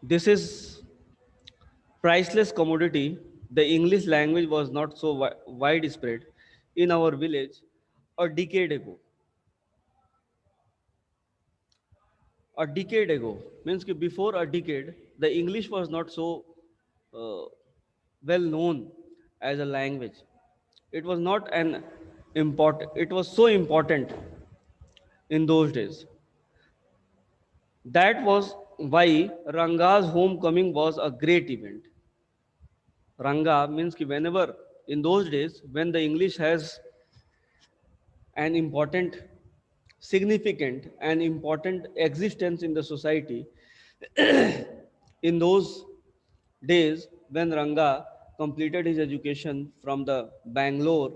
This is priceless commodity. The English language was not so widespread in our village a decade ago. A decade ago means कि before a decade, the English was not so uh, well known as a language. It was not an important. It was so important in those days. That was why Ranga's homecoming was a great event. Ranga means कि whenever in those days when the English has an important, significant, and important existence in the society, in those days when Ranga completed his education from the Bangalore,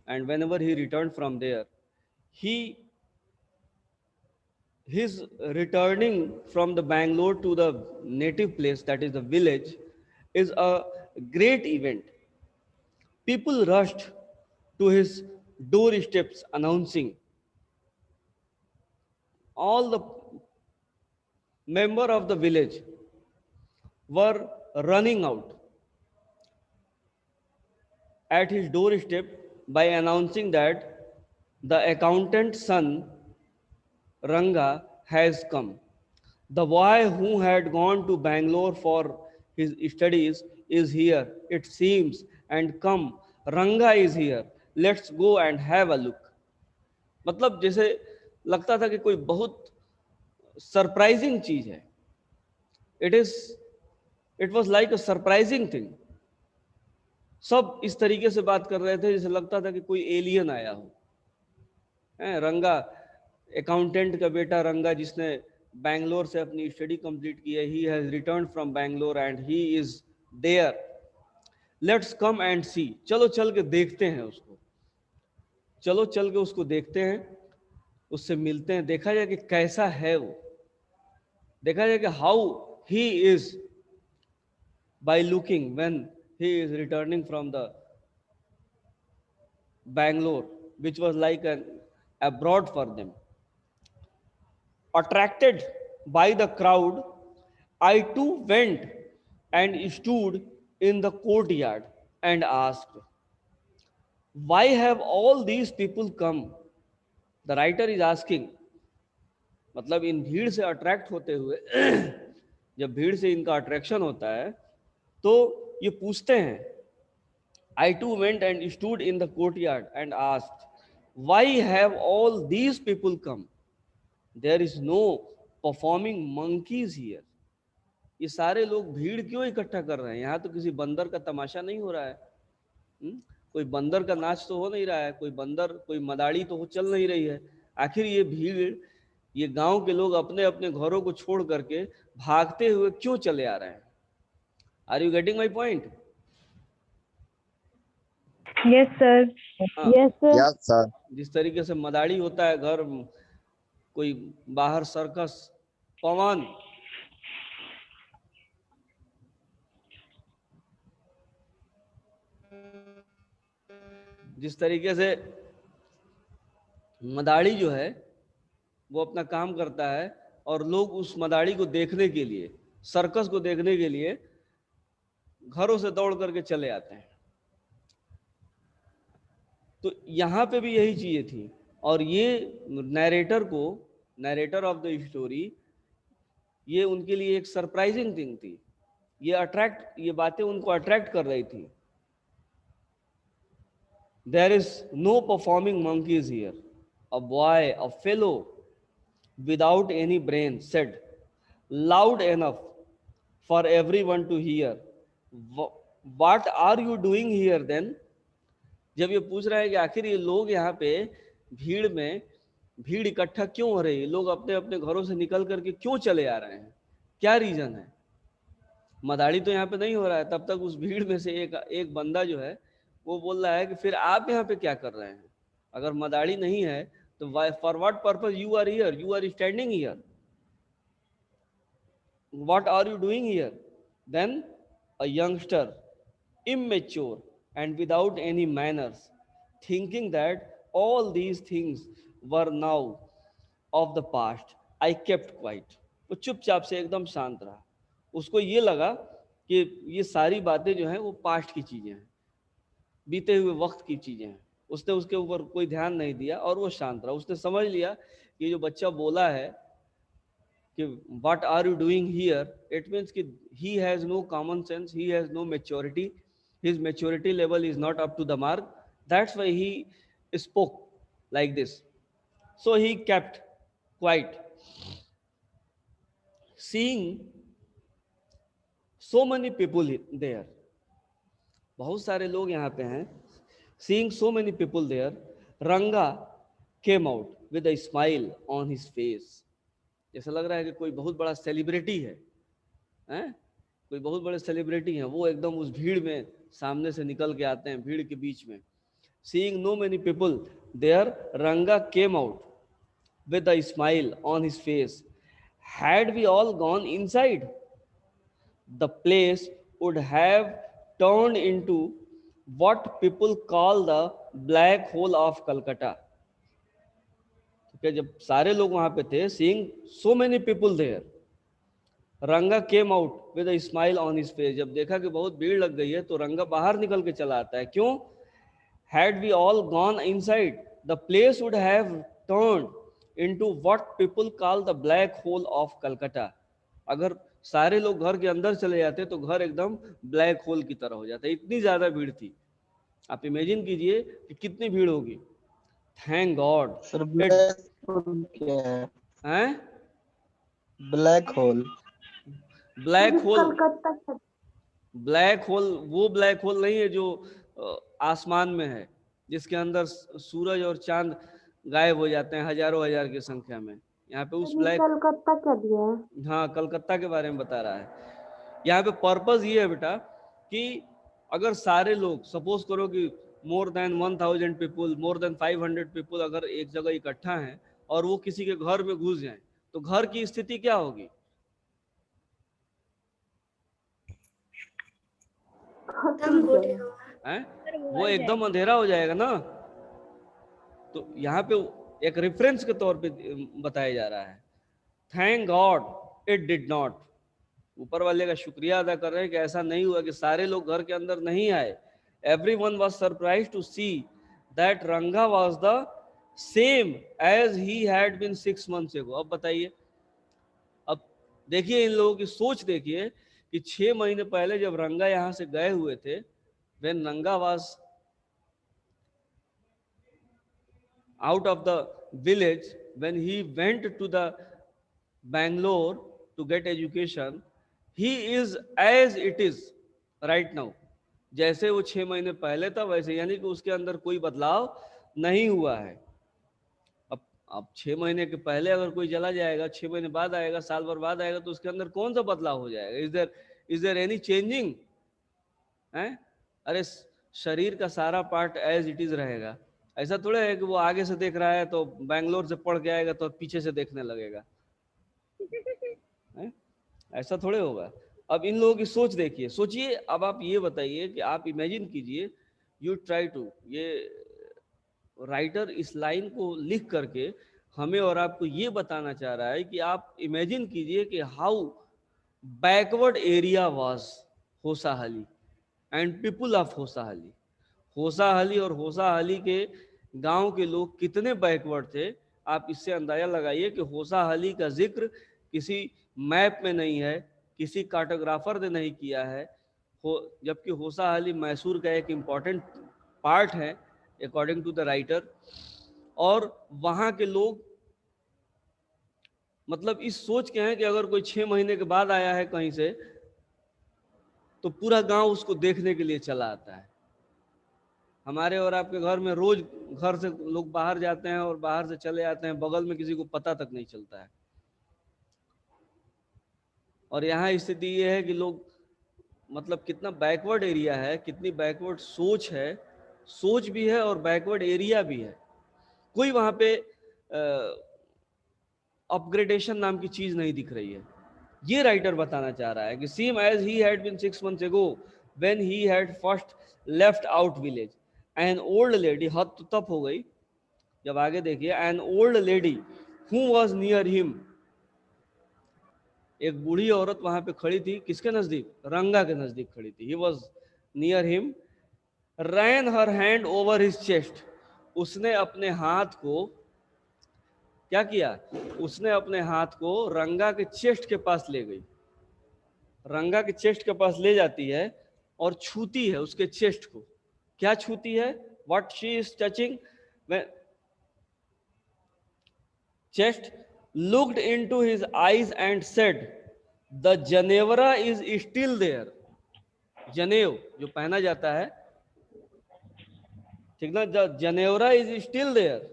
and whenever he returned from there, he his returning from the Bangalore to the native place, that is the village, is a great event. People rushed to his doorsteps announcing. All the member of the village were running out at his doorstep by announcing that the accountant's son Ranga has come. The boy who had gone to Bangalore for his studies is here, it seems, and come, Ranga is here. Let's go and have a look. मतलब जैसे लगता था कि कोई बहुत surprising चीज है. It is it was like a surprising thing. सब इस तरीके से बात कर रहे थे जैसे लगता था कि कोई एलियन आया हो. रंगा, अकाउंटेंट का बेटा रंगा, जिसने बैंगलोर से अपनी स्टडी कंप्लीट की है, he has return from Bangalore and he is there. Let's come and see. चलो चल के देखते हैं उसको. चलो चल के उसको देखते हैं, उससे मिलते हैं, देखा जाए कि कैसा है वो, देखा जाए कि how he is by looking when he is returning from the Bangalore, which was like an abroad for them. Attracted by the crowd, I too went and stood in the courtyard and asked, why have all these people come? The writer is asking, मतलब इन भीड़ से attract होते हुए जब भीड़ से इनका attraction होता है तो ये पूछते हैं. I too went and stood in the courtyard and asked, why have all these people come? There is no performing monkeys here. ये सारे लोग भीड़ क्यों इकट्ठा कर रहे हैं? यहाँ तो किसी बंदर का तमाशा नहीं हो रहा है. कोई बंदर का नाच तो हो नहीं रहा है, कोई बंदर, कोई मदारी तो चल नहीं रही है. आखिर ये भीड़, ये गांव के लोग अपने अपने घरों को छोड़ करके भागते हुए क्यों चले आ रहे हैं? Are you getting my point? Yes, sir. हाँ. Yes, sir. Yes, sir. जिस तरीके से मदारी होता है घर, कोई बाहर सर्कस, पवन, जिस तरीके से मदारी जो है वो अपना काम करता है और लोग उस मदारी को देखने के लिए, सर्कस को देखने के लिए घरों से दौड़ करके चले आते हैं. तो यहाँ पे भी यही चीजें थी. और ये नैरेटर को, नैरेटर ऑफ द स्टोरी, ये उनके लिए एक सरप्राइजिंग थिंग थी. ये बातें उनको अट्रैक्ट कर रही थी. There is no performing monkeys here. A boy, a fellow without any brain said loud enough for everyone to hear, what are you doing here then? जब ये पूछ रहा है कि आखिर ये लोग यहाँ पे भीड़ में, भीड़ इकट्ठा क्यों हो रही है, लोग अपने अपने घरों से निकल करके क्यों चले आ रहे हैं, क्या रीजन है? मदारी तो यहाँ पे नहीं हो रहा है. तब तक उस भीड़ में से एक बंदा जो है वो बोल रहा है कि फिर आप यहाँ पे क्या कर रहे हैं? अगर मदारी नहीं है तो for what purpose you are here, you are standing here, what are you doing here? Then a youngster, immature and without any manners, thinking that all these things were now of the past, I kept quiet. वो चुपचाप से एकदम शांत रहा. उसको ये लगा कि ये सारी बातें जो हैं वो पास्ट की चीजें हैं, बीते हुए वक्त की चीजें हैं। उसने उसके ऊपर कोई ध्यान नहीं दिया और वो शांत रहा। उसने समझ लिया कि जो बच्चा बोला है कि what are you doing here, it means कि he has no common sense, he has no maturity, his maturity level is not up to the mark, that's why he spoke like this, so he kept quiet. Seeing so many people there, बहुत सारे लोग यहाँ पे हैं, seeing so many people there, रंगा came out with a smile on his face, जैसा लग रहा है कि कोई बहुत बड़ा सेलिब्रिटी है, हैं? कोई बहुत बड़े सेलिब्रिटी हैं, वो एकदम उस भीड़ में सामने से निकल के आते हैं, भीड़ के बीच में। seeing no many people there, रंगा came out with a smile on his face. Had we all gone inside, the place would have turned into what people call the black hole of Calcutta. जब सारे लोग वहां पे थे, seeing so many people there, रंगा came out with a smile on his face, जब देखा कि बहुत भीड़ लग गई है तो रंगा बाहर निकल के चला आता है। क्यों? Had we all gone inside, the place would have turned into what people call the black hole of Calcutta. अगर सारे लोग घर के अंदर चले जाते तो घर एकदम ब्लैक होल की तरह हो जाता। इतनी ज्यादा भीड़ थी। आप इमेजिन कीजिए कि कितनी भीड़ होगी। Thank God. Sir black hole क्या है? Black hole, black hole, black hole वो ब्लैक होल नहीं है जो आसमान में है, जिसके अंदर सूरज और चांद गायब हो जाते हैं हजारों हजार की संख्या में। यहाँ पे उस ब्लैक, कलकत्ता क्या दिया है? हाँ कलकत्ता के बारे में बता रहा है। यहाँ पे पर्पस ये है बेटा कि अगर सारे लोग, सपोज करो कि more than 1000 people, more than 500 people अगर एक जगह इकट्ठा हैं और वो किसी के घर में घुस जाएं, तो घर की स्थिति क्या होगी? हैं? वो एकदम अंधेरा हो जाएगा ना। तो यहाँ पे एक रेफरेंस के तौर पे बताया जा रहा है, thank God it did not. ऊपर वाले का शुक्रिया अदा कर रहे हैं कि ऐसा नहीं हुआ, कि सारे लोग घर के अंदर नहीं आए। Everyone was surprised to see that Ranga was the same as he had been 6 months ago। अब बताइए, अब देखिए इन लोगों की सोच देखिए कि 6 महीने पहले जब रंगा यहां से गए हुए थे, व्हेन रंगा was out of the village, when he went to the Bangalore to get education, he is as it is right now। जैसे वो 6 महीने पहले था वैसे, यानी कि उसके अंदर कोई बदलाव नहीं हुआ है। अब 6 महीने के पहले अगर कोई चला जाएगा, 6 महीने बाद आएगा, साल भर बाद आएगा, तो उसके अंदर कौन सा बदलाव हो जाएगा? Is there any changing? है? अरे शरीर का सारा पार्ट एज इट इज रहेगा। ऐसा थोड़ा है कि वो आगे से देख रहा है तो बैंगलोर से पढ़ के आएगा तो पीछे से देखने लगेगा, है? ऐसा थोड़े होगा। अब इन लोगों की सोच देखिए, सोचिए। अब आप ये बताइए कि आप इमेजिन कीजिए, यू ट्राई टू, ये राइटर इस लाइन को लिख करके हमें और आपको ये बताना चाह रहा है कि आप इमेजिन कीजिए कि how backward area was Hosahalli and people of Hosahalli. Hosahalli और होसाहली के गांव के लोग कितने बैकवर्ड थे, आप इससे अंदाजा लगाइए कि होसाहली का जिक्र किसी मैप में नहीं है, किसी कार्टोग्राफर ने नहीं किया है। जबकि होसाहली मैसूर का एक इम्पॉर्टेंट पार्ट है अकॉर्डिंग टू द राइटर। और वहां के लोग मतलब इस सोच के हैं कि अगर कोई 6 महीने के बाद आया है कहीं से, तो पूरा गांव उसको देखने के लिए चला आता है। हमारे और आपके घर में रोज घर से लोग बाहर जाते हैं और बाहर से चले आते हैं, बगल में किसी को पता तक नहीं चलता है। और यहाँ स्थिति ये है कि लोग मतलब कितना बैकवर्ड एरिया है, कितनी बैकवर्ड सोच है, सोच भी है और बैकवर्ड एरिया भी है। कोई वहां पे अपग्रेडेशन नाम की चीज नहीं दिख रही है। ये राइटर बताना चाह रहा है कि same as he had been 6 months ago when he had first left out village, an old lady, हद तो तब हो गई जब आगे देखिए, an old lady who was near him एक बूढ़ी औरत वहां पे खड़ी थी, किसके नजदीक? रंगा के नजदीक खड़ी थी। He was near him, ran her hand over his chest. उसने अपने हाथ को क्या किया? उसने अपने हाथ को रंगा के चेस्ट के पास ले गई। रंगा के चेस्ट के पास ले जाती है और छूती है उसके चेस्ट को। क्या छूती है? What she is touching? Chest, looked into his eyes and said, the janivara is still there. जनेव जो पहना जाता है, ठीक ना, the janivara is still there,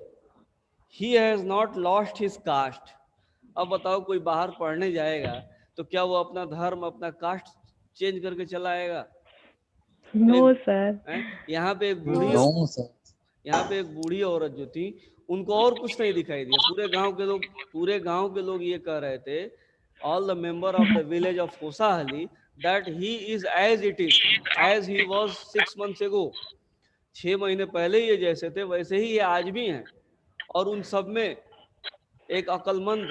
he has not lost his caste. अब बताओ, कोई बाहर पढ़ने जाएगा तो क्या वो अपना धर्म, अपना कास्ट चेंज करके चला आएगा? No sir. यहाँ पे एक बूढ़ी नो सर। यहाँ पे एक बूढ़ी औरत जो थी, उनको और कुछ नहीं दिखाई दिया। पूरे गांव के लोग ये कह रहे थे, all the member of the village of Kosahalli, that he is as it is, as he was 6 months ago। 6 महीने पहले ये जैसे थे वैसे ही ये आज भी हैं। और उन सब में एक अक्लमंद,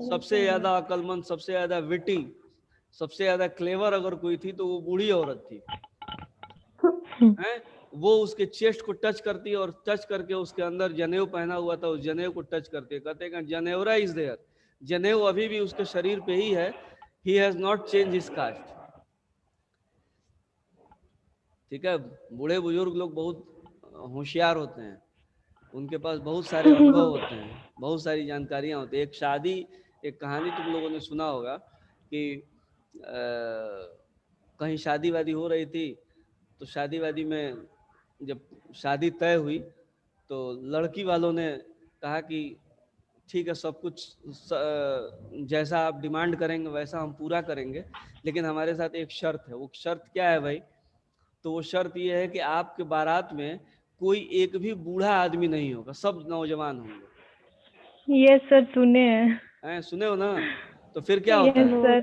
सबसे ज्यादा अक्लमंद, सबसे ज्यादा विटी, सबसे ज्यादा क्लेवर अगर कोई थी तो वो बूढ़ी औरत थी। हैं? वो उसके चेस्ट को टच करती है और टच करके उसके अंदर जनेऊ पहना हुआ था, उस जनेऊ को टच करती है, कहते हैं जनेवरा इज देयर, जनेऊ अभी भी उसके शरीर पे ही है, he has not change his cast. ठीक है, बूढ़े बुजुर्ग लोग बहुत होशियार होते हैं, उनके पास बहुत सारे अनुभव होते हैं, बहुत सारी जानकारियां होती है। एक कहानी तुम लोगों ने सुना होगा कि कहीं शादी वादी हो रही थी, तो शादी वादी में जब शादी तय हुई तो लड़की वालों ने कहा कि ठीक है, सब कुछ जैसा आप डिमांड करेंगे वैसा हम पूरा करेंगे, लेकिन हमारे साथ एक शर्त है। वो शर्त क्या है भाई? तो वो शर्त ये है कि आपके बारात में कोई एक भी बूढ़ा आदमी नहीं होगा, सब नौजवान होंगे। ये सर सुने हैं। सुने हो ना? तो फिर क्या होता है? सर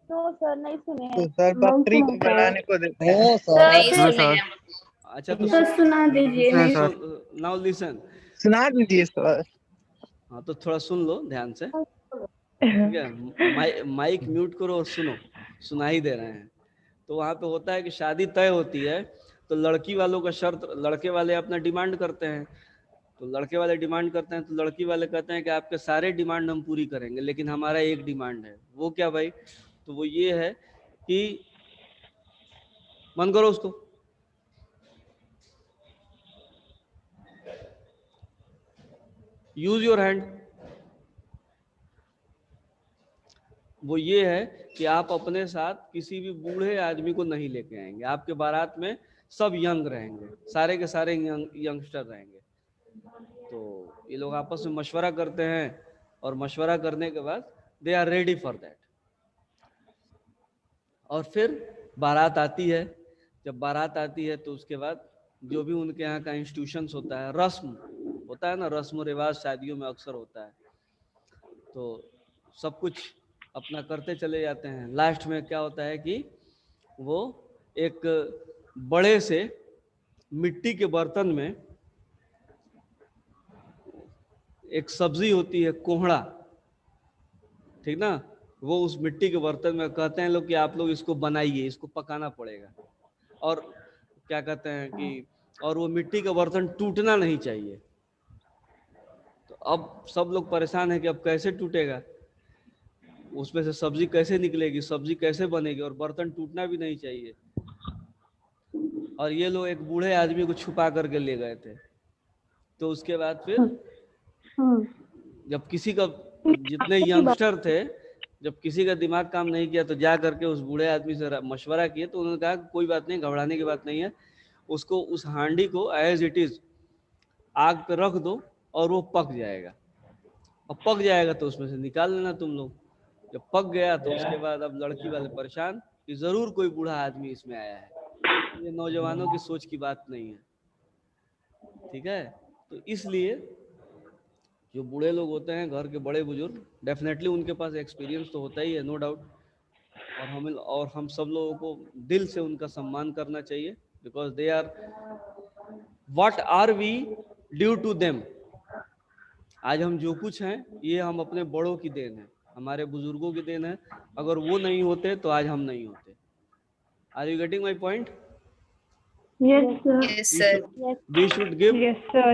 नो सर, नहीं सुने तो हैं। सर पत्री को बनाने को देते हैं। नहीं सुने हैं। अच्छा तो सर सुना दीजिए। Now listen. सुना दीजिए सर। हाँ तो थोड़ा सुन लो ध्यान से, ठीक है? माइक म्यूट करो और सुनो, सुना ही दे रहे हैं। तो वहां पे होता है कि शादी तय होती है तो लड़की वालों का शर्त, लड़के वाले अपना डिमांड करते हैं, तो लड़के वाले डिमांड करते हैं, तो लड़की वाले कहते हैं कि आपके सारे डिमांड हम पूरी करेंगे, लेकिन हमारा एक डिमांड है। वो क्या भाई? तो वो ये है कि बंद करो उसको, यूज योर हैंड। वो ये है कि आप अपने साथ किसी भी बूढ़े आदमी को नहीं लेके आएंगे, आपके बारात में सब यंग रहेंगे, सारे के सारे यंगस्टर रहेंगे। तो ये लोग आपस में मशवरा करते हैं और मशवरा करने के बाद they are ready for that. और फिर बारात आती है। जब बारात आती है तो उसके बाद जो भी उनके यहाँ का इंस्टीट्यूशंस होता है, रस्म होता है ना, रस्म रिवाज शादियों में अक्सर होता है, तो सब कुछ अपना करते चले जाते हैं। लास्ट में क्या होता है कि वो एक बड़े से मिट्टी के बर्तन में एक सब्जी होती है, कोहड़ा, ठीक ना, वो उस मिट्टी के बर्तन में कहते हैं लोग कि आप लोग इसको बनाइए, इसको पकाना पड़ेगा। और क्या कहते हैं कि और वो मिट्टी का बर्तन टूटना नहीं चाहिए। तो अब सब लोग परेशान है कि अब कैसे टूटेगा, उसमें से सब्जी कैसे निकलेगी, सब्जी कैसे बनेगी, और बर्तन टूटना भी नहीं चाहिए। और ये लोग एक बूढ़े आदमी को छुपा करके ले गए थे। तो उसके बाद फिर जब किसी का, जितने यंगस्टर थे, जब किसी का दिमाग काम नहीं किया तो जा करके उस बूढ़े आदमी से मशवरा किए, तो उन्होंने कहा कोई बात नहीं, घबराने की बात नहीं है, उसको, उस हांडी को एज इट इज आग पे रख दो और वो पक जाएगा, और पक जाएगा तो उसमें से निकाल लेना तुम लोग। जब पक गया तो उसके बाद अब लड़की वाले परेशान कि जरूर कोई बूढ़ा आदमी इसमें आया है, ये नौजवानों की सोच की बात नहीं है, ठीक है? तो इसलिए जो बूढ़े लोग होते हैं, घर के बड़े बुजुर्ग, डेफिनेटली उनके पास एक्सपीरियंस तो होता ही है, नो डाउट, और हम सब लोगों को दिल से उनका सम्मान करना चाहिए, because they are, what are we due to them. आज हम जो कुछ हैं ये हम अपने बड़ों की देन है। हमारे बुजुर्गों की देन है। अगर वो नहीं होते तो आज हम नहीं होते। Are you getting my point? Yes, sir. Yes, sir. Yes. We should give Yes, sir.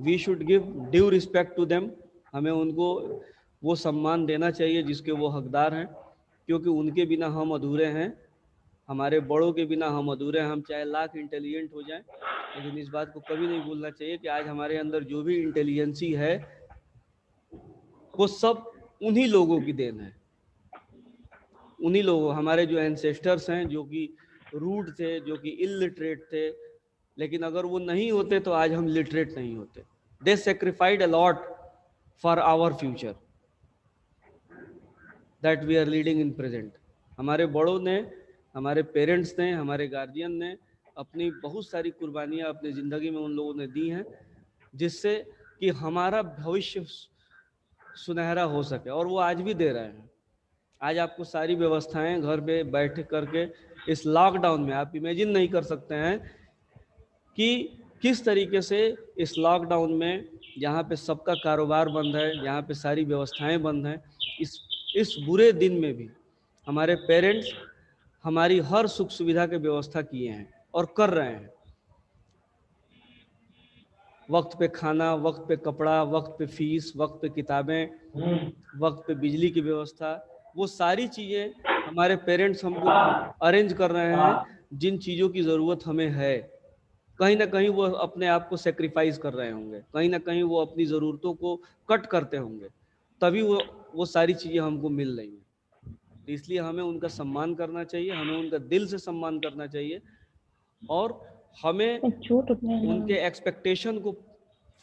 We should give due respect to them. हमें उनको वो सम्मान देना चाहिए जिसके वो हकदार हैं, क्योंकि उनके बिना हम अधूरे हैं, हमारे बड़ों के बिना हम अधूरे हैं। हम चाहे लाख इंटेलिजेंट हो जाएं, लेकिन इस बात को कभी नहीं भूलना चाहिए कि आज हमारे अंदर जो भी इंटेलिजेंसी है वो सब उन्हीं लोगों की देन है। उन्हीं लोगों, हमारे जो एंसेस्टर्स हैं, जो कि रूट थे, जो कि इलिटरेट थे, लेकिन अगर वो नहीं होते तो आज हम लिटरेट नहीं होते। They sacrificed a lot for our future that we are leading in present. हमारे बड़ों ने, हमारे पेरेंट्स ने, हमारे गार्जियन ने अपनी बहुत सारी कुर्बानियां अपनी ज़िंदगी में उन लोगों ने दी हैं, जिससे कि हमारा भविष्य सुनहरा हो सके, और वो आज भी दे रहे हैं। आज आपको सारी व्यवस्थाएं घर पे बैठ करके इस लॉकडाउन में, आप इमेजिन नहीं कर सकते हैं कि किस तरीके से इस लॉकडाउन में, जहाँ पे सबका कारोबार बंद है, जहाँ पे सारी व्यवस्थाएं बंद हैं, इस बुरे दिन में भी हमारे पेरेंट्स हमारी हर सुख सुविधा की व्यवस्था किए हैं और कर रहे हैं। वक्त पे खाना, वक्त पे कपड़ा, वक्त पे फीस, वक्त पे किताबें, वक्त पे बिजली की व्यवस्था, वो सारी चीज़ें हमारे पेरेंट्स हमको अरेंज कर रहे हैं। जिन चीज़ों की ज़रूरत हमें है, कहीं ना कहीं वो अपने आप को सेक्रीफाइस कर रहे होंगे, कहीं ना कहीं वो अपनी ज़रूरतों को कट करते होंगे, तभी वो सारी चीज़ें हमको मिल रही हैं। तो इसलिए हमें उनका सम्मान करना चाहिए, हमें उनका दिल से सम्मान करना चाहिए, और हमें उनके एक्सपेक्टेशन को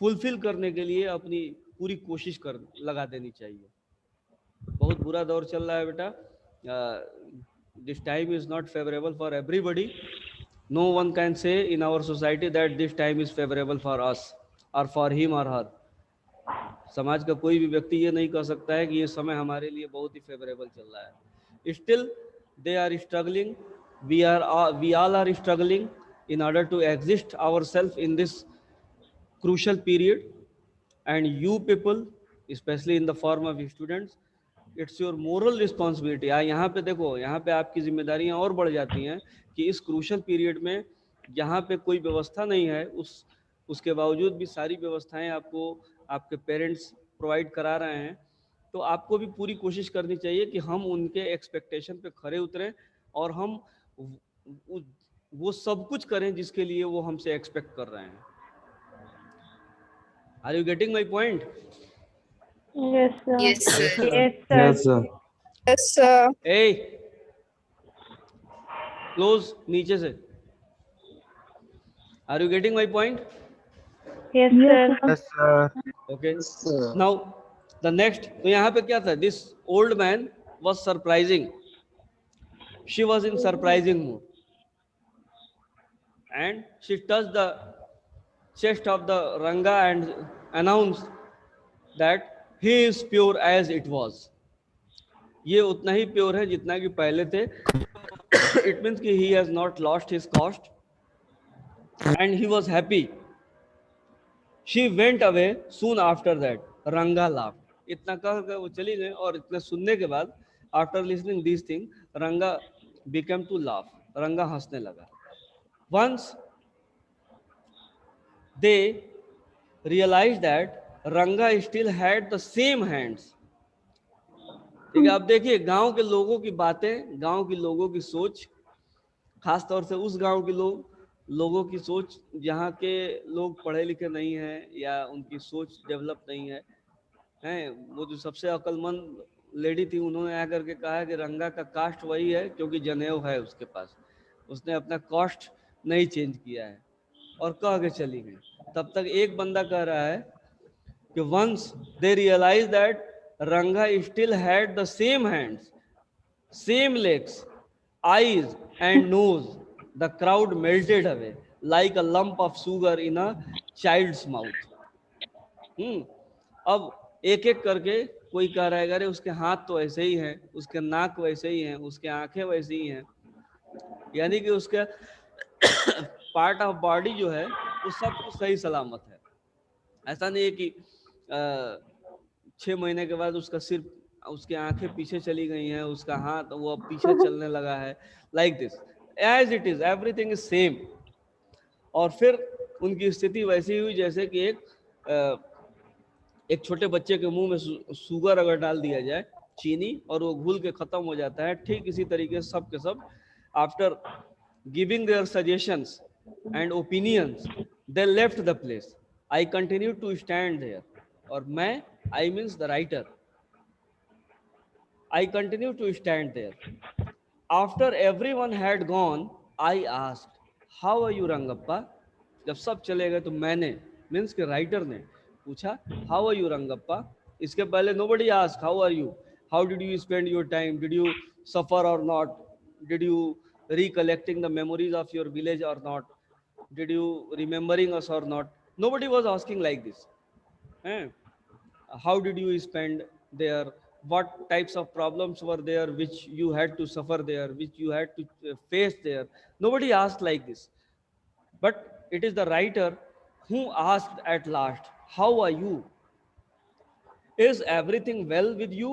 फुलफिल करने के लिए अपनी पूरी कोशिश लगा देनी चाहिए। बहुत बुरा दौर चल रहा है बेटा। This time is not favourable for everybody. No one can say in our society that this time is favourable for us और फॉर हिम और हर। समाज का कोई भी व्यक्ति ये नहीं कह सकता है कि ये समय हमारे लिए बहुत ही फेवरेबल चल रहा है। Still they are struggling, we all are struggling in order to exist ourselves in this crucial period, and you people, especially in the form of students, it's your moral responsibility। यहाँ पे देखो, यहाँ पे आपकी जिम्मेदारियां और बढ़ जाती हैं कि इस क्रूशल पीरियड में यहाँ पे कोई व्यवस्था नहीं है, उसके बावजूद भी सारी व्यवस्थाएं आपको आपके पेरेंट्स प्रोवाइड करा रहे हैं। तो आपको भी पूरी कोशिश करनी चाहिए कि हम उनके एक्सपेक्टेशन पे खरे उतरें, और हम वो सब कुछ करें जिसके लिए वो हमसे एक्सपेक्ट कर रहे हैं। Are you getting my point? Yes, sir. Yes, sir. Yes, sir. Yes, sir. Yes, sir. A close नीचे से। Are you getting my point? Yes, sir. Yes, sir. Okay, now the next. तो यहाँ पे क्या था? This old man was surprising, she was in surprising mood, and she touched the chest of the Ranga and announced that he is pure as it was। ये उतना ही pure है जितना कि पहले थे। It means कि he has not lost his caste and he was happy। She went away soon after that। Ranga laughed। इतना कहकर वो चली गई, और इतना सुनने के बाद, after listening these things, Ranga became to laugh। रंगा हंसने लगा। Once they realized that Ranga still had the same hands। ठीक है, अब देखिए गांव के लोगों की बातें, गांव के लोगों की सोच, खासतौर से उस गांव के लोगों की सोच जहाँ के लोग पढ़े लिखे नहीं हैं या उनकी सोच डेवलप नहीं है। हैं, वो जो सबसे अक्लमंद लेडी थी, उन्होंने आकर के कहा कि रंगा का कास्ट वही है क्योंकि जनेऊ है उसके पास, उसने अपना कास्ट नहीं चेंज किया है, और कह के चली गई। तब तक एक बंदा कह रहा है कि वंस दे रियलाइज दैट रंगा still had the same hands, same legs, eyes and nose, the crowd melted away like a lump of sugar in a child's mouth। अब एक एक करके कोई कह रहा है अरे उसके हाथ तो ऐसे ही हैं, उसके नाक वैसे ही हैं, उसके आंखें वैसे ही हैं, यानी कि उसका पार्ट ऑफ बॉडी जो है वो सब कुछ सही सलामत है। ऐसा नहीं है कि 6 महीने के बाद उसका सिर उसकी आंखें पीछे चली गई हैं, उसका हाथ वो अब पीछे चलने लगा है, like this, as it is everything is same. और फिर उनकी स्थिति वैसी हुई जैसे कि एक छोटे बच्चे के मुंह में शुगर अगर डाल दिया जाए, चीनी, और वो घुल के खत्म हो जाता है, ठीक इसी तरीके से सब के सब after giving their suggestions and opinions they left the place. I continue to stand there, और मैं, I means the writer, I continued to stand there. After everyone had gone, I asked, "How are you, Rangappa?" जब सब चले गए तो मैंने, means के writer ने पूछा, "How are you, Rangappa?" इसके पहले nobody asked, "How are you? How did you spend your time? Did you suffer or not? Did you recollecting the memories of your village or not? Did you remembering us or not?" Nobody was asking like this. Eh? How did you spend there, what types of problems were there which you had to suffer there, which you had to face there. Nobody asked like this, but it is the writer who asked at last, how are you, is everything well with you,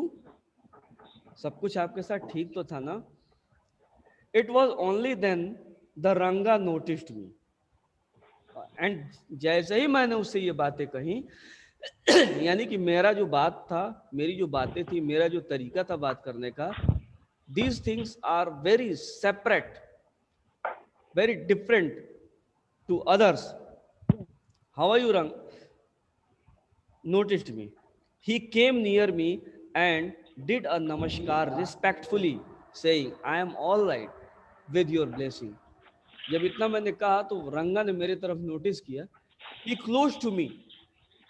सब कुछ आपके साथ ठीक तो था ना. It was only then the Ranga noticed me, and जैसे ही मैंने उससे ये बातें कही, यानी कि मेरा जो बात था, मेरी जो बातें थी, मेरा जो तरीका था बात करने का, these things are very separate, very different to others. How are you, Rang? Noticed me. He came near me and did a namaskar respectfully, saying, I am all right with your blessing. जब इतना मैंने कहा तो रंगा ने मेरे तरफ notice किया. He close to me,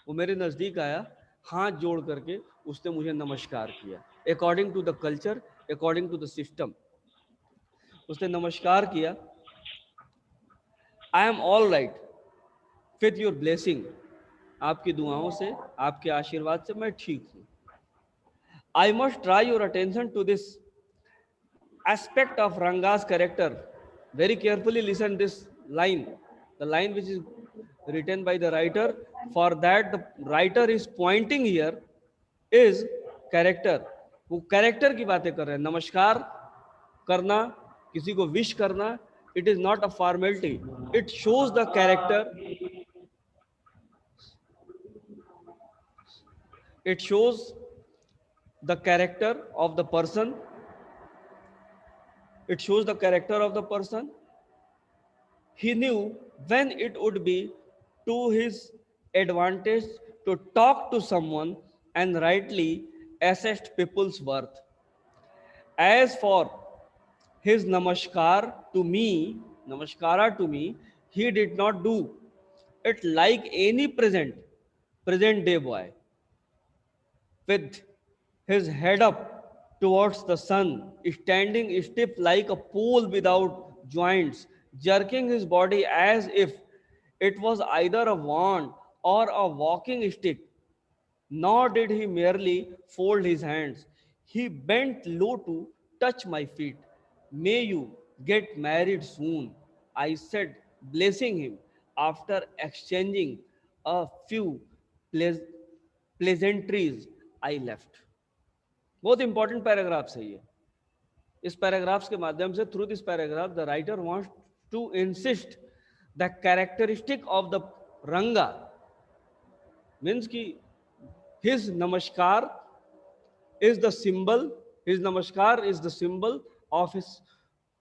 वो मेरे नजदीक आया, हाथ जोड़ करके उसने मुझे नमस्कार किया. According to the culture, according to the system, उसने नमस्कार किया. I am all right with your blessing, आपकी दुआओं से, आपके आशीर्वाद से मैं ठीक हूं. I must try your attention to this aspect of Ranga's character. Very carefully listen this line, the line which is written by the writer. For that the writer is pointing here is character. वो character की बातें कर रहे हैं. नमस्कार करना, किसी को wish करना, it is not a formality. It shows the character. It shows the character of the person. It shows the character of the person. He knew when it would be to his advantage to talk to someone and rightly assess people's worth. As for his namaskara to me, he did not do it like any present day boy, with his head up towards the sun, standing stiff like a pole without joints, jerking his body as if it was either a wand or a walking stick. Nor did he merely fold his hands. He bent low to touch my feet. May you get married soon, I said, blessing him after exchanging a few pleasantries. I left. बहुत important paragraphs है ये. इस paragraphs के माध्यम से, through this paragraph, the writer wants to insist the characteristic of the Ranga, means कि his नमस्कार is the symbol, his नमस्कार is the symbol of his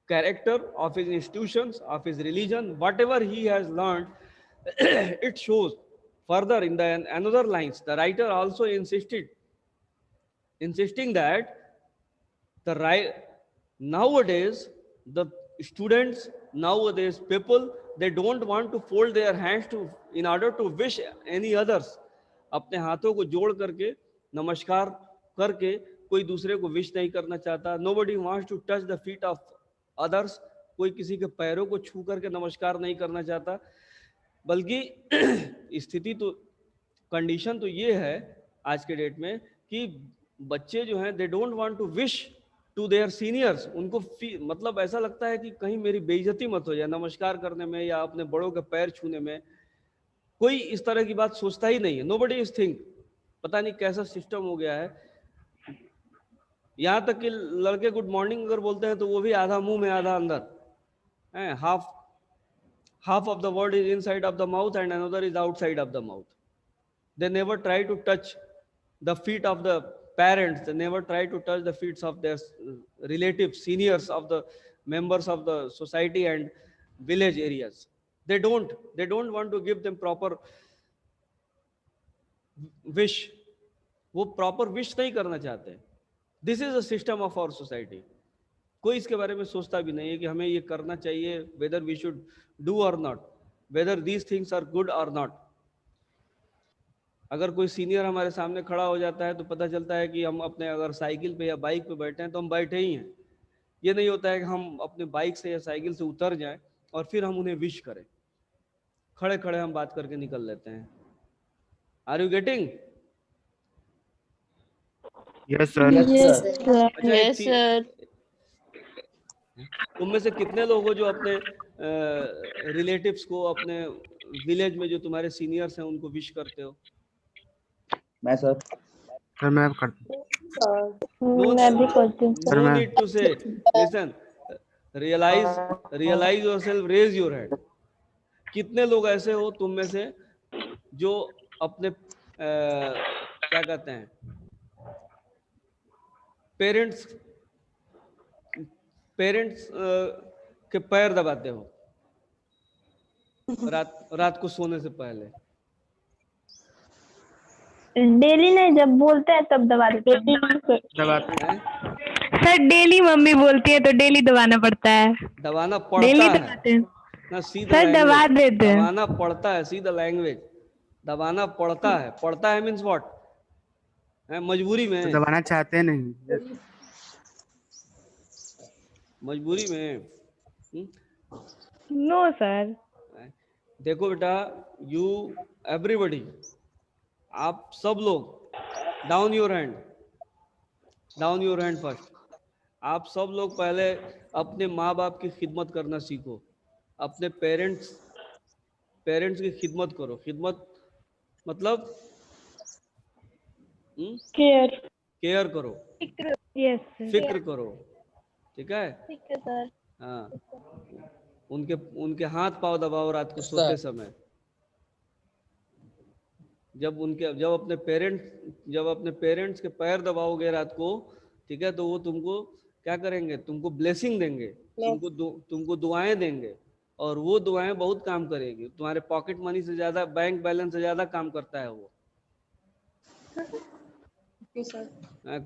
character, of his institutions, of his religion, whatever he has learned. It shows further in the another lines. The writer also insisting that the nowadays the students, nowadays people, they don't want to fold their hands to in order to wish any others. अपने हाथों को जोड़ करके नमस्कार करके कोई दूसरे को विश नहीं करना चाहता. Nobody wants to touch the feet of others. कोई किसी के पैरों को छू करके नमस्कार नहीं करना चाहता. बल्कि स्थिति तो, कंडीशन तो ये है आज के डेट में कि बच्चे जो हैं, they don't want to wish to their seniors. उनको मतलब ऐसा लगता है कि कहीं मेरी बेइज्जती मत हो जाए नमस्कार करने में या अपने बड़ों के पैर छूने में. कोई इस तरह की बात सोचता ही नहीं है. Nobody is think. पता नहीं कैसा सिस्टम हो गया है. यहाँ तक कि लड़के गुड मॉर्निंग अगर बोलते हैं तो वो भी आधा मुंह में आधा अंदर है। half of the word is inside of the mouth and another is outside of the mouth. They never try to touch the feet of the parents. They never try to touch the feet of their relatives, seniors of the members of the society and village areas. They don't want to give them proper wish. वो proper wish नहीं करना चाहते। This is a system of our society. कोई इसके बारे में सोचता भी नहीं है कि हमें ये करना चाहिए, वेदर वी शुड डू और not, whether these things are good और नॉट। अगर कोई सीनियर हमारे सामने खड़ा हो जाता है तो पता चलता है कि हम अपने अगर साइकिल पे या बाइक पे बैठे हैं तो हम बैठे ही हैं। ये नहीं होता है कि हम अपने बाइक से या साइकिल से उतर जाएं और फिर हम उन्हें विश करें। खड़े खड़े हम बात करके निकल लेते हैं। Are you getting? Yes sir. Yes, sir. अच्छा, Yes, sir. तुम में से कितने लोग हो जो अपने रिलेटिव्स को, अपने विलेज में जो तुम्हारे सीनियर्स हैं उनको विश करते हो? मैं सर। सर मैं करता हूँ। मैं भी करती हूँ No need to say. Listen, realize yourself, raise your hand. कितने लोग ऐसे हो तुम में से जो अपने क्या कहते हैं, पेरेंट्स के पैर दबाते हो रात को सोने से पहले? डेली नहीं, जब बोलते हैं तब दबा देते हैं। दबाते हैं। सर डेली मम्मी बोलती है तो डेली दबाना पड़ता है। दबाना डेली पड़ता है दबाते हैं ना, सीधा सर, दबा लैंग्वेज। देते हैं। दबाना पड़ता है, सीधा लैंग्वेज। दबाना पड़ता है, पड़ता है मीन्स व्हाट है? मजबूरी में। तो दबाना चाहते नहीं। मजबूरी में। No sir. देखो बेटा, यू एवरीबडी, आप सब लोग, down your hand, down your hand first. आप सब लोग पहले अपने माँ बाप की खिदमत करना सीखो। अपने पेरेंट्स की खिदमत करो। खिदमत मतलब केयर करो, यस सर। फिक्र करो, ठीक है? ठीक है सर। हाँ, उनके हाथ पाँव दबाओ रात को सोते समय। जब अपने पेरेंट्स के पैर दबाओगे रात को, ठीक है, तो वो तुमको क्या करेंगे? तुमको ब्लेसिंग देंगे, तुमको दुआएं देंगे, और वो दुआएं बहुत काम करेगी। तुम्हारे पॉकेट मनी से ज्यादा, बैंक बैलेंस से ज्यादा काम करता है वो।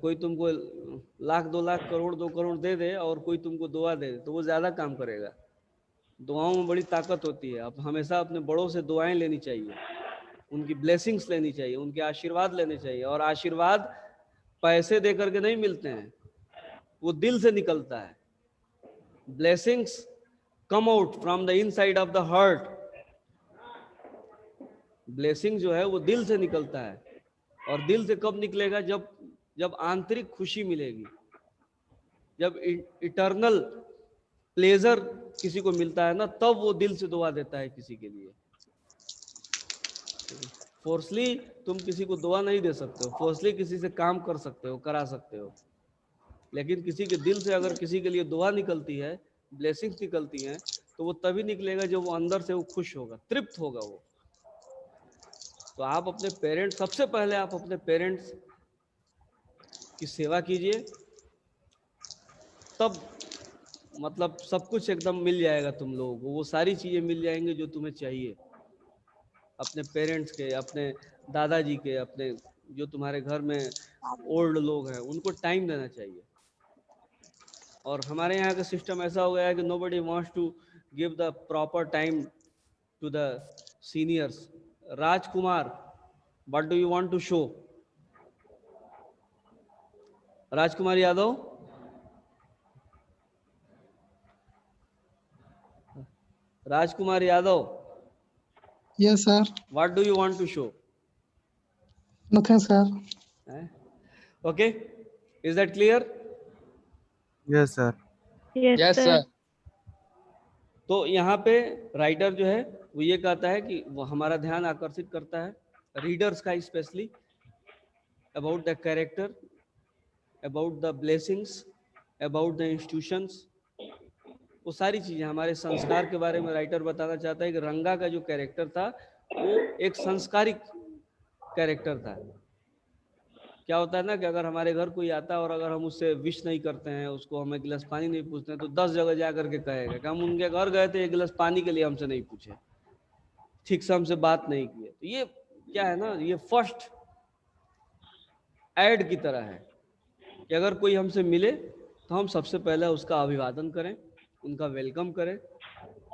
कोई तुमको लाख, 2 लाख, करोड़, 2 करोड़ दे दे और कोई तुमको दुआ दे दे तो वो ज्यादा काम करेगा। दुआओं में बड़ी ताकत होती है। आप हमेशा अपने बड़ों से दुआएं लेनी चाहिए, उनकी ब्लेसिंग्स लेनी चाहिए, उनके आशीर्वाद लेने चाहिए। और आशीर्वाद पैसे दे करके नहीं मिलते हैं, वो दिल से निकलता है। Blessings come out from the inside of the heart. Blessing जो है वो दिल से निकलता है। और दिल से कब निकलेगा? जब आंतरिक खुशी मिलेगी, जब इटर्नल प्लेजर किसी को मिलता है ना, तब वो दिल से दुआ देता है किसी के लिए। फोर्सली तुम किसी को दुआ नहीं दे सकते हो। फोर्सली किसी से काम कर सकते हो, करा सकते हो, लेकिन किसी के दिल से अगर किसी के लिए दुआ निकलती है, ब्लेसिंग्स निकलती हैं, तो वो तभी निकलेगा जब वो अंदर से वो खुश होगा, तृप्त होगा वो। तो आप अपने पेरेंट्स, सबसे पहले आप अपने पेरेंट्स की सेवा कीजिए, तब मतलब सब कुछ एकदम मिल जाएगा तुम लोगों को। वो सारी चीजें मिल जाएंगी जो तुम्हें चाहिए। अपने पेरेंट्स के, अपने दादाजी के, अपने जो तुम्हारे घर में ओल्ड लोग हैं उनको टाइम देना चाहिए। और हमारे यहाँ का सिस्टम ऐसा हो गया है कि nobody wants to give the proper time to the seniors. Rajkumar, what do you want to show? Rajkumar Yadav, Rajkumar Yadav, Yes, sir. what do you want to show? Nothing, sir. Okay, is that clear? Yes sir. Yes sir. तो यहाँ पे writer जो है वो ये कहता है कि वो हमारा ध्यान आकर्षित करता है, रीडर्स का specially, about the character about the blessings, about the institutions, वो सारी चीजें, हमारे संस्कार के बारे में राइटर बताना चाहता है कि रंगा का जो कैरेक्टर था वो एक संस्कारिक कैरेक्टर था। क्या होता है ना कि अगर हमारे घर कोई आता है और अगर हम उससे विश नहीं करते हैं, उसको हम एक गिलास पानी नहीं पूछते हैं, तो 10 जगह जा करके कहेगा कि हम उनके घर गए थे, एक गिलास पानी के लिए हमसे नहीं पूछे, ठीक से हमसे बात नहीं की। तो ये क्या है ना, ये फर्स्ट ऐड की तरह है कि अगर कोई हमसे मिले तो हम सबसे पहले उसका अभिवादन करें, उनका वेलकम करें,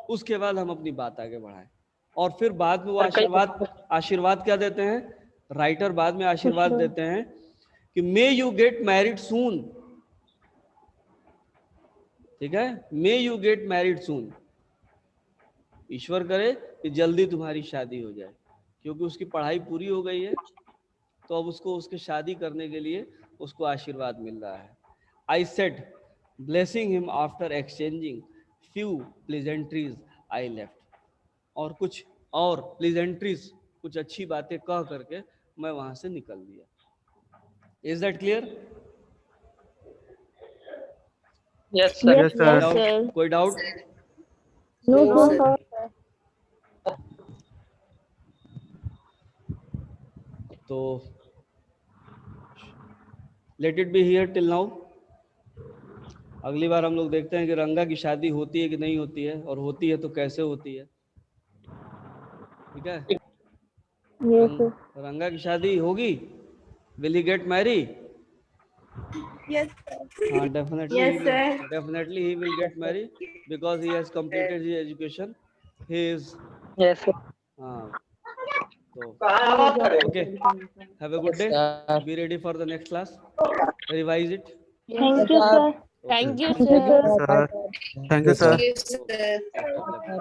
उसके बाद हम अपनी बात आगे बढ़ाएं। और फिर बाद में वो आशीर्वाद क्या देते हैं, राइटर बाद में आशीर्वाद देते हैं कि मे यू गेट मैरिड सून। ठीक है, मे यू गेट मैरिड सून, ईश्वर करे कि जल्दी तुम्हारी शादी हो जाए, क्योंकि उसकी पढ़ाई पूरी हो गई है, तो अब उसको उसके शादी करने के लिए उसको आशीर्वाद मिल रहा है। I said blessing him after exchanging few pleasantries I left, और कुछ और प्लेजेंट्रीज, कुछ अच्छी बातें कह करके मैं वहां से निकल दिया। Is that clear? Yes, sir. Yes, sir. कोई डाउट? No, sir. तो let it be here till now. अगली बार हम लोग देखते हैं कि रंगा की शादी होती है कि नहीं होती है, और होती है तो कैसे होती है। ठीक है, Yes, sir. रंगा की शादी होगी, will he gate Mary? Yes, हाँ, definitely Yes, sir. definitely he will get married because he has completed his education. He is Yes, sir. हाँ, तो okay, have a good day, be ready for the next class, revise it. Thank you, sir. Thank you, Sir. Thank you, sir. sir. Okay.